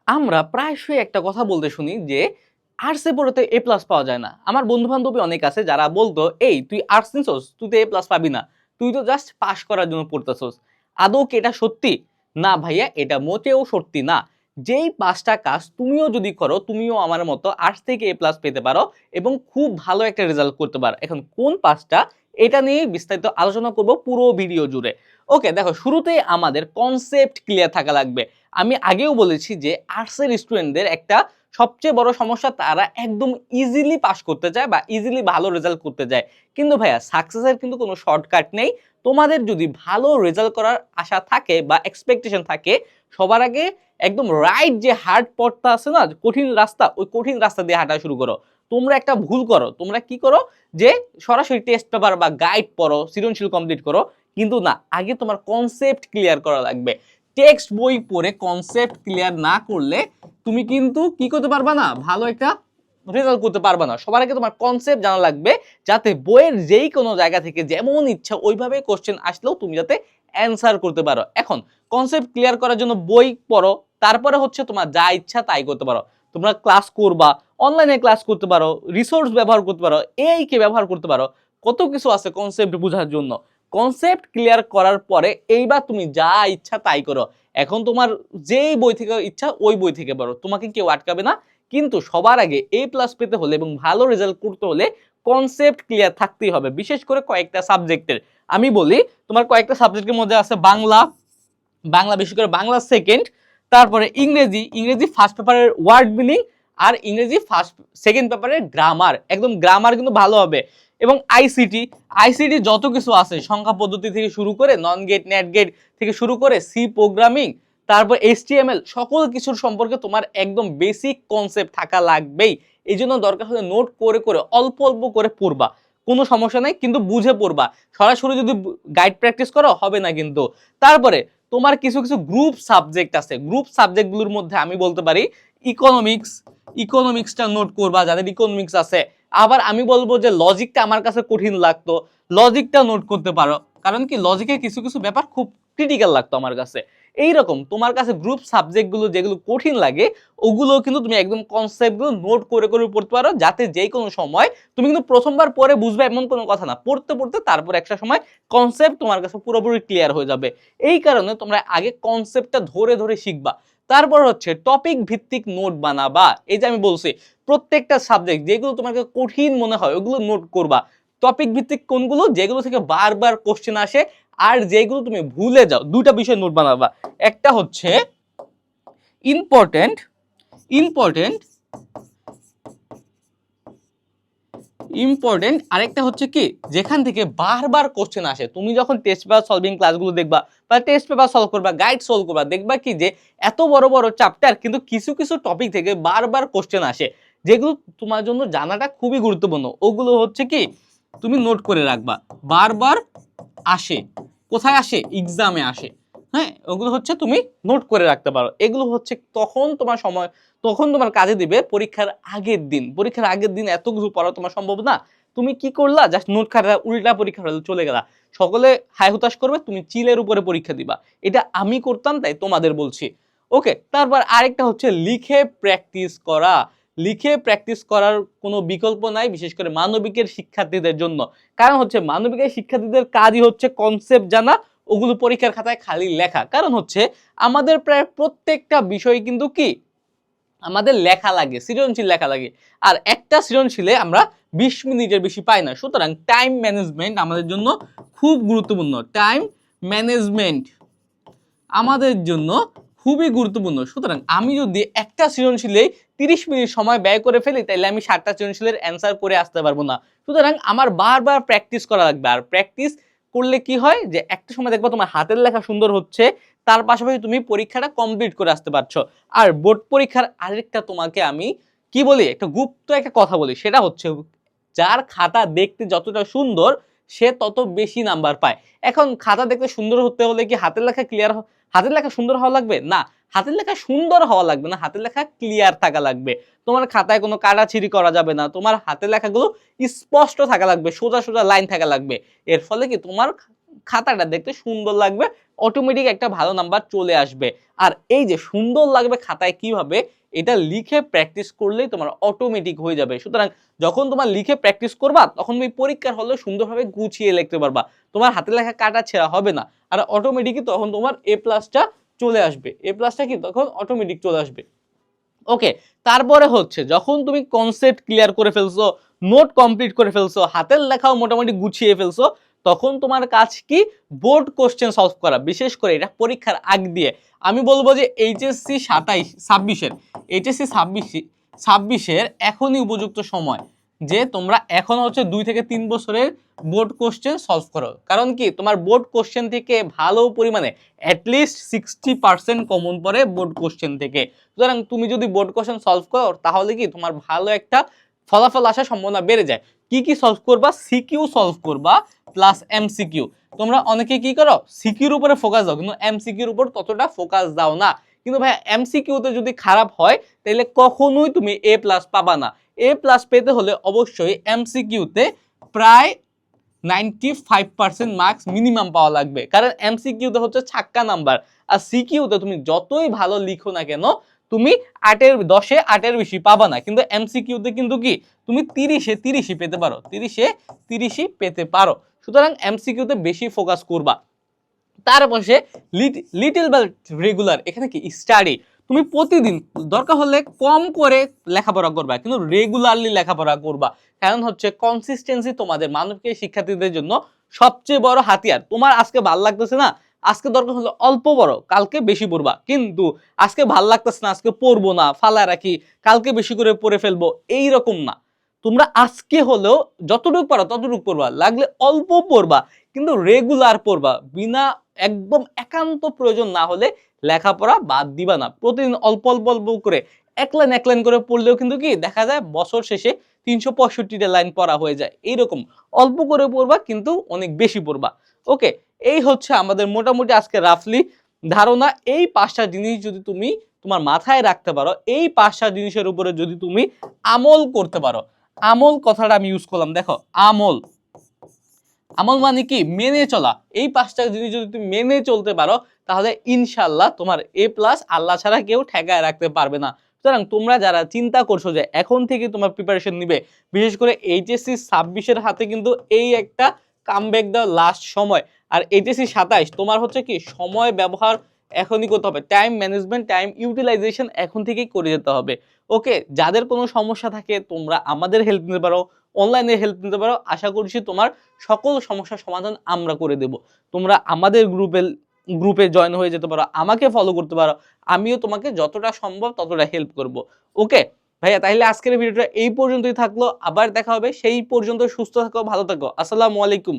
আমরা প্রায়শই একটা কথা বলতে শুনি যে আর্টসে পড়তে এ প্লাস পাওয়া যায় না। আমার বন্ধু বান্ধবী অনেক আছে যারা বলতো, এই তুই আর্টস নিছস, তুই তো এ প্লাস পাবি না, তুই তো জাস্ট পাস করার জন্য পড়তেছস। আদৌ কি এটা সত্যি? না ভাইয়া, এটা মোটেও সত্যি না। যেই পাঁচটা কাজ তুমিও যদি করো, তুমিও আমার মতো আর্টস থেকে এ প্লাস পেতে পারো এবং খুব ভালো একটা রেজাল্ট করতে পারো। এখন কোন পাঁচটা, এটা নিয়ে বিস্তারিত আলোচনা করব পুরো ভিডিও জুড়ে। ওকে, দেখো, শুরুতেই আমাদের কনসেপ্ট ক্লিয়ার থাকা লাগবে। আমি আগেও বলেছি যে আর্টসের স্টুডেন্টদের একটা সবচেয়ে বড় সমস্যা, তারা একদম ইজিলি পাস করতে চায় বা ইজিলি ভালো রেজাল্ট করতে চায়। কিন্তু ভাইয়া, সাকসেসের কিন্তু কোনো শর্টকাট নেই। তোমাদের যদি ভালো রেজাল্ট করার আশা থাকে বা এক্সপেকটেশন থাকে, সবার আগে একদম রাইট যে হার্ড পথটা আছে না, কঠিন রাস্তা, ওই কঠিন রাস্তা দিয়ে হাঁটা শুরু করো। তোমরা একটা ভুল করো, তোমরা কি করো যে সরাসরি টেস্ট পেপার বা গাইড পড়ো, সৃজনশীল কমপ্লিট করো। কিন্তু না, আগে তোমার কনসেপ্ট ক্লিয়ার করা লাগবে। টেক্সট বই পড়ে কনসেপ্ট ক্লিয়ার না করলে তুমি কিন্তু কি করতে পারবা না, ভালো একটা রেজাল্ট করতে পারবা না। সবার আগে তোমার কনসেপ্ট জানা লাগবে, যাতে বইয়ের যেই কোনো জায়গা থেকে যেমন ইচ্ছা ওইভাবে কোশ্চেন আসলেও তুমি যাতে অ্যান্সার করতে পারো। এখন কনসেপ্ট ক্লিয়ার করার জন্য বই পড়ো, তারপরে হচ্ছে তোমার যা ইচ্ছা তাই করতে পারো। তোমরা ক্লাস করবা, অনলাইনে ক্লাস করতে পারো, রিসোর্স ব্যবহার করতে পারো, এআই কে ব্যবহার করতে পারো, কত কিছু আছে কনসেপ্ট বোঝার জন্য। কনসেপ্ট ক্লিয়ার করার পরে এইবার তুমি যা ইচ্ছা তাই করো। এখন তোমার যেই বই থেকে ইচ্ছা ওই বই থেকে পড়ো, তোমাকে কেউ আটকাবে না। কিন্তু সবার আগে এ প্লাস পেতে হলে এবং ভালো রেজাল্ট করতে হলে কনসেপ্ট ক্লিয়ার থাকতেই হবে, বিশেষ করে কয়েকটা সাবজেক্টের। আমি বলি, তোমার কয়েকটা সাবজেক্টের মধ্যে আছে বাংলা, বাংলা বিশেষ করে বাংলা সেকেন্ড, তারপরে ইংরেজি, ইংরেজি ফার্স্ট পেপারের ওয়ার্ড মিনিং, আর ইংরেজি ফার্স্ট সেকেন্ড পেপারের গ্রামার, একদম গ্রামার কিন্তু ভালো হবে। এবং আইসিটি, আইসিটি যত কিছু আছে, সংখ্যা পদ্ধতি থেকে শুরু করে নন গেট নেট গেট থেকে শুরু করে সি প্রোগ্রামিং, তারপর এইচটিএমএল, সকল কিছুর সম্পর্কে তোমার একদম বেসিক কনসেপ্ট থাকা লাগবেই। এই জন্য দরকার হলে নোট করে করে অল্প অল্প করে পড়বা, কোনো সমস্যা নাই, কিন্তু বুঝে পড়বা। সরাসরি যদি গাইড প্র্যাকটিস করো হবে না কিন্তু। তারপরে তোমার কিছু কিছু গ্রুপ সাবজেক্ট আছে, গ্রুপ সাবজেক্টগুলোর মধ্যে আমি বলতে পারি ইকোনমিক্স, ইকোনমিক্সটা নোট করবা যাদের ইকোনমিক্স আছে। আবার আমি বলবো যে লজিকটা আমার কাছে কঠিন লাগতো, লজিকটা নোট করতে পারো, কারণ কি লজিকের কিছু কিছু ব্যাপার খুব ক্রিটিক্যাল লাগতো আমার কাছে। এইরকম তোমার কাছে গ্রুপ সাবজেক্টগুলো যেগুলো কঠিন লাগে, ওগুলো কিন্তু তুমি একদম কনসেপ্টগুলো নোট করে করে পড়তে পারো, যাতে যে কোনো সময় তুমি কিন্তু প্রথমবার পরে বুঝবে এমন কোনো কথা না, পড়তে পড়তে তারপর একটা সময় কনসেপ্ট তোমার কাছে পুরোপুরি ক্লিয়ার হয়ে যাবে। এই কারণে তোমরা আগে কনসেপ্টটা ধরে ধরে শিখবা, তারপর হচ্ছে টপিক ভিত্তিক নোট বানাবা। এই যে আমি বলছি, প্রত্যেকটা সাবজেক্ট যেগুলো তোমাকে কঠিন মনে হয় ওগুলো নোট করবা। টপিক ভিত্তিক কোনগুলো, যেগুলো থেকে বারবার কোশ্চেন আসে আর যেগুলো তুমি ভুলে যাও, দুটা বিষয় নোট বানাবা। একটা হচ্ছে ইম্পর্টেন্ট, ইম্পর্টেন্ট, ইম্পর্টেন্ট, আরেকটা হচ্ছে কি, যেখান থেকে বারবার কোশ্চেন আসে। তুমি যখন টেস্ট পেপার সলভিং ক্লাসগুলো দেখবা বা টেস্ট পেপার সলভ করবা, গাইড সলভ করবা, দেখবা কি যে এত বড় বড় চ্যাপ্টার কিন্তু কিছু কিছু টপিক থেকে বারবার কোশ্চেন আসে, যেগুলো তোমার জন্য জানাটা খুবই গুরুত্বপূর্ণ। ওগুলো হচ্ছে কি তুমি নোট করে রাখবা, বারবার আসে, কোথায় আসে, এক্সামে আসে। হ্যাঁ, ওগুলো হচ্ছে তুমি নোট করে রাখতে পারো। এগুলো হচ্ছে তখন তোমার সময়, তখন তোমার কাজে দিবে পরীক্ষার আগের দিন। পরীক্ষার আগের দিন এত কিছু পড়া তোমার সম্ভব না। তুমি কি করলা, জাস্ট নোট খাতা উল্টা পরীক্ষা হলে চলে গেলা, সকলে হাই হুতাশ করবে, তুমি চিলের উপরে পরীক্ষা দিবা। এটা আমি করতাম, তাই তোমাদের বলছি। ওকে, তারপর আরেকটা হচ্ছে লিখে প্র্যাকটিস করা। লিখে প্র্যাকটিস করার কোনো বিকল্প নাই, বিশেষ করে মানবিকের শিক্ষার্থীদের জন্য। কারণ হচ্ছে মানবিকের শিক্ষার্থীদের কাজই হচ্ছে কনসেপ্ট জানা, ওগুলো পরীক্ষার খাতায় খালি লেখা। কারণ হচ্ছে আমাদের প্রায় প্রত্যেকটা বিষয় কিন্তু কি আমাদের লেখা লাগে, সৃজনশীল লেখা লাগে। আর একটা সৃজনশীলে আমরা 20 মিনিটের বেশি পাই না। সুতরাং টাইম ম্যানেজমেন্ট আমাদের জন্য খুব গুরুত্বপূর্ণ। টাইম ম্যানেজমেন্ট আমাদের জন্য খুবই গুরুত্বপূর্ণ। সুতরাং আমি যদি একটা সৃজনশীলে 30 মিনিট সময় ব্যয় করে ফেলি, তাহলে আমি 7টা সৃজনশীলের অ্যান্সার করে আসতে পারবো না। সুতরাং আমার বারবার প্র্যাকটিস করা লাগবে। আর প্র্যাকটিস করলে কি হয় যে একটা সময় দেখবা তোমার হাতের লেখা সুন্দর হচ্ছে, তার পাশাপাশি তুমি পরীক্ষাটা কমপ্লিট করে আসতে পারছো। আর বোর্ড পরীক্ষার আরেকটা তোমাকে আমি কি বলি, একটা গুপ্ত একটা কথা বলি, সেটা হচ্ছে যার খাতা দেখতে যতটা সুন্দর সে তত বেশি নাম্বার পায়। এখন খাতা দেখতে সুন্দর হতে হলে কি হাতের লেখা ক্লিয়ার, হাতের লেখা সুন্দর হওয়া লাগবে না? হাতের লেখা সুন্দর হওয়া লাগবে না, হাতের লেখা ক্লিয়ার থাকা লাগবে। তোমার খাতায় কোনো কাটাছিড়ি করা যাবে না, তোমার হাতের লেখাগুলো স্পষ্ট থাকা লাগবে, সোজা সোজা লাইন থাকা লাগবে। এর ফলে কি তোমার খাতাটা দেখতে সুন্দর লাগবে, অটোমেটিক একটা ভালো নাম্বার চলে আসবে। আর এই যে সুন্দর লাগবে খাতায় কিভাবে, এটা লিখে প্র্যাকটিস করলেই তোমার অটোমেটিক হয়ে যাবে। সুতরাং যখন তোমার লিখে প্র্যাকটিস করবা তখন তুমি পরীক্ষার হলে সুন্দরভাবে গুছিয়ে লিখতে পারবা, তোমার হাতে লেখা কাটা ছেঁড়া হবে না, আর অটোমেটিকই তখন তোমার এ প্লাসটা চলে আসবে। এ প্লাসটা কি তখন অটোমেটিক চলে আসবে। ওকে, তারপরে হচ্ছে যখন তুমি কনসেপ্ট ক্লিয়ার করে ফেলছো, নোট কমপ্লিট করে ফেলছো, হাতের লেখাও মোটামুটি গুছিয়ে ফেলছো, তখন তোমার কাজ কি বোর্ড কোশ্চেন সলভ করা। বিশেষ করে এটা পরীক্ষার আগ দিয়ে আমি বলবো যে এইচএসসি 27-26-এর এইচএসসি 26-এর এখনই উপযুক্ত সময় যে তোমরা এখন হচ্ছে 2 থেকে 3 বছরের বোর্ড কোশ্চেন সলভ করো। কারণ কি তোমার বোর্ড কোশ্চেন থেকে ভালো পরিমাণে অ্যাটলিস্ট 60% কমন পড়ে বোর্ড কোশ্চেন থেকে। সুতরাং তুমি যদি বোর্ড কোশ্চেন সলভ করো তাহলে কি তোমার ভালো একটা ফলাফল আসার সম্ভাবনা বেড়ে যায়। কি কি সলভ করবা? সিকিউ সলভ করবা প্লাস এমসিকিউ। তোমরা অনেকে কি করো সিকিউর উপরে ফোকাস দাও কিন্তু এমসিকিউর উপর ততটা ফোকাস দাও না। কিন্তু ভাই এমসিকিউতে যদি খারাপ হয় তাহলে কখনোই তুমি এ প্লাস পাবা না। এ প্লাস পেতে হলে অবশ্যই এমসিকিউতে প্রায় 95% মার্কস মিনিমাম পাওয়া লাগবে, কারণ এমসিকিউতে হচ্ছে ছাক্কা নাম্বার, আর সিকিউতে তুমি যতই ভালো লিখো না কেন তুমি 10-এ 8-এর বেশি পাবা না। কিন্তু এমসিকিউতে কিন্তু কি তুমি 30-এ 30ই পেতে পারো, 30-এ 30ই পেতে পারো। সুতরাং এমসিকিউতে বেশি ফোকাস করবা। তার পাশে লিটল বাট রেগুলার, এখানে কি স্টাডি, তুমি প্রতিদিন দরকার হলে কম করে লেখাপড়া করবা কিন্তু রেগুলারলি লেখাপড়া করবা। কারণ হচ্ছে কনসিস্টেন্সি তোমাদের মানবিক শিক্ষার্থীদের জন্য সবচেয়ে বড় হাতিয়ার। তোমার আজকে ভালো লাগতেছে না, আজকে দরকার হলে অল্প পড়ো, কালকে বেশি পড়বা। কিন্তু আজকে ভালো লাগতেছে না, আজকে পড়বো না, ফালা রাখি, কালকে বেশি করে পড়ে ফেলবো, এই রকম না। তোমরা আজকে হলেও যতটুকু পারো ততটুকু পড়বা, লাগলে অল্প পড়বা কিন্তু রেগুলার পড়বা। বিনা একদম একান্ত প্রয়োজন না হলে লেখাপড়া বাদ দিবা না। প্রতিদিন অল্প অল্প অল্প করে এক লাইন করে পড়লেও কিন্তু কি দেখা যায় বছর শেষে 365টা লাইন পড়া হয়ে যায়। এইরকম অল্প করে পড়বা কিন্তু অনেক বেশি পড়বা। ওকে, এই হচ্ছে আমাদের মোটামুটি আজকে রাফলি ধারণা। এই 5টা জিনিস যদি তুমি তোমার মাথায় রাখতে পারো, এই 5টা জিনিসের উপরে যদি তুমি আমল করতে পারো, আমল কথাটা আমি ইউজ করলাম, দেখো আমল, আমল মানে কি মেনে চলা। এই 5টা জিনিস যদি তুমি মেনে চলতে পারো তাহলে ইনশাআল্লাহ তোমার এ প্লাস আল্লাহ ছাড়া কেউ ঠেকায় রাখতে পারবে না। সুতরাং তোমরা যারা চিন্তা করছো যে এখন থেকে তোমার প্রিপারেশন নিবে, বিশেষ করে এইচএসসি 26-এর হাতে কিন্তু এই একটা কামব্যাক দেওয়ার লাস্ট সময়, আর এইচএসসি 27 তোমার হচ্ছে কি সময় ব্যবহার এখনই করতে হবে, টাইম ম্যানেজমেন্ট, টাইম ইউটিলাইজেশন এখন থেকেই করে যেতে হবে। ওকে, যাদের কোনো সমস্যা থাকে তোমরা আমাদের হেল্প নিতে পারো, অনলাইনে হেল্প নিতে পারো। আশা করছি তোমার সকল সমস্যার সমাধান আমরা করে দেব। তোমরা আমাদের গ্রুপে জয়েন হয়ে যেতে পারো, আমাকে ফলো করতে পারো, আমিও তোমাকে যতটা সম্ভব ততটা হেল্প করব। ওকে ভাইয়া, তাহলে আজকের ভিডিওটা এই পর্যন্তই থাকলো, আবার দেখা হবে। সেই পর্যন্ত সুস্থ থাকো, ভালো থাকো, আসসালামু আলাইকুম।